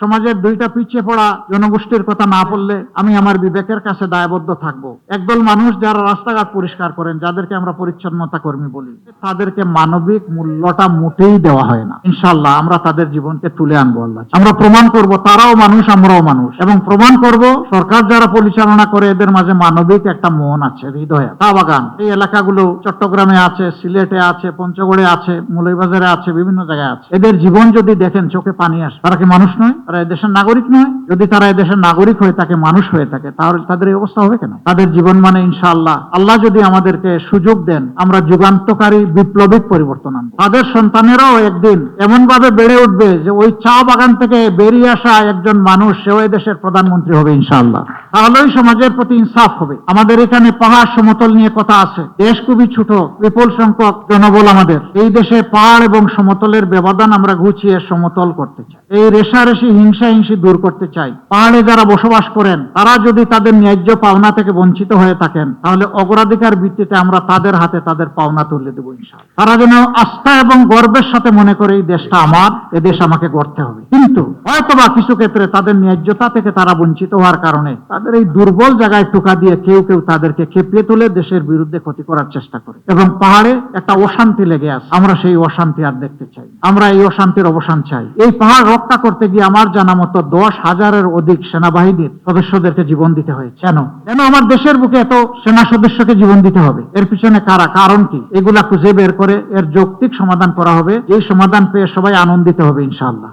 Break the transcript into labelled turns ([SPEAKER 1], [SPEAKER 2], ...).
[SPEAKER 1] সমাজের দুইটা পিছিয়ে পড়া জনগোষ্ঠীর কথা না বললে আমি আমার বিবেকের কাছে দায়বদ্ধ থাকবো। একদল মানুষ যারা রাস্তাঘাট পরিষ্কার করেন, যাদেরকে আমরা পরিচ্ছন্নতা কর্মী বলি, তাদেরকে মানবিক মূল্যটা মোটেই দেওয়া হয় না। ইনশাআল্লাহ আমরা তাদের জীবনকে তুলে আনবো। আল্লাহ আমরা প্রমাণ করব তারাও মানুষ, আমরাও মানুষ, এবং প্রমাণ করব সরকার যারা পরিচালনা করে এদের মাঝে মানবিক একটা মন আছে, হৃদয়। চা বাগান এই এলাকাগুলো চট্টগ্রামে আছে, সিলেটে আছে, পঞ্চগড়ে আছে, মৌলভীবাজারে আছে, বিভিন্ন জায়গায় আছে। এদের জীবন যদি দেখেন চোখে পানি আসে। তারা কি মানুষ নয়? তারা এদেশের নাগরিক নয়? যদি তারা এদেশের নাগরিক হয়ে থাকে, মানুষ হয়ে থাকে, তাহলে তাদের এই অবস্থা হবে কেন? তাদের জীবন মানে ইনশাআল্লাহ আল্লাহ যদি আমাদেরকে সুযোগ দেন, আমরা যুগান্তকারী বিপ্লবিক পরিবর্তন আনবো। তাদের সন্তানেরাও একদিন এমন ভাবে বেড়ে উঠবে যে ওই চা বাগান থেকে বেরিয়ে আসা একজন মানুষ, সেও দেশের প্রধানমন্ত্রী হবে ইনশাআল্লাহ। তাহলেই সমাজের প্রতি ইনসাফ হবে। আমাদের এখানে পাহাড় সমতল নিয়ে কথা আছে। দেশ খুবই ছোট, বিপুল সংখ্যক জনবল আমাদের। এই দেশে পাহাড় এবং সমতলের ব্যবধান আমরা ঘুচিয়ে সমতল করতে চাই। এই রেশারেশি হিংসা দূর করতে চাই। পাহাড়ে যারা বসবাস করেন, তারা যদি তাদের ন্যায্য পাওনা থেকে বঞ্চিত হয়ে থাকেন, তাহলে অগ্রাধিকার ভিত্তিতে আমরা তাদের হাতে তাদের পাওনা তুলে দেবো ইনশাআল্লাহ। তারা যেন আস্থা এবং গর্বের সাথে মনে করে এই দেশটা আমার, এ দেশ আমাকে গড়তে হবে। কিন্তু হয়তোবা কিছু ক্ষেত্রে তাদের ন্যায্যতা থেকে তারা বঞ্চিত হওয়ার কারণে তাদের এই দুর্বল জায়গায় টোকা দিয়ে কেউ কেউ তাদেরকে খেপিয়ে তুলে দেশের বিরুদ্ধে ক্ষতি করার চেষ্টা করে, এবং পাহাড়ে একটা অশান্তি লেগে আছে। আমরা সেই অশান্তি আর দেখতে চাই। আমরা এই অশান্তির অবসান চাই। এই পাহাড় রক্ষা করতে গিয়ে আমার জানা মতো 10,000-এর অধিক সেনাবাহিনীর সদস্যদেরকে জীবন দিতে হয়েছে। কেন আমার দেশের বুকে এত সেনা সদস্যকে জীবন দিতে হবে? এর পিছনে কারা, কারণ কি? এগুলা খুঁজে বের করে এর যৌক্তিক সমাধান করা হবে। এই সমাধান পেয়ে সবাই আনন্দিত হবে ইনশাআল্লাহ।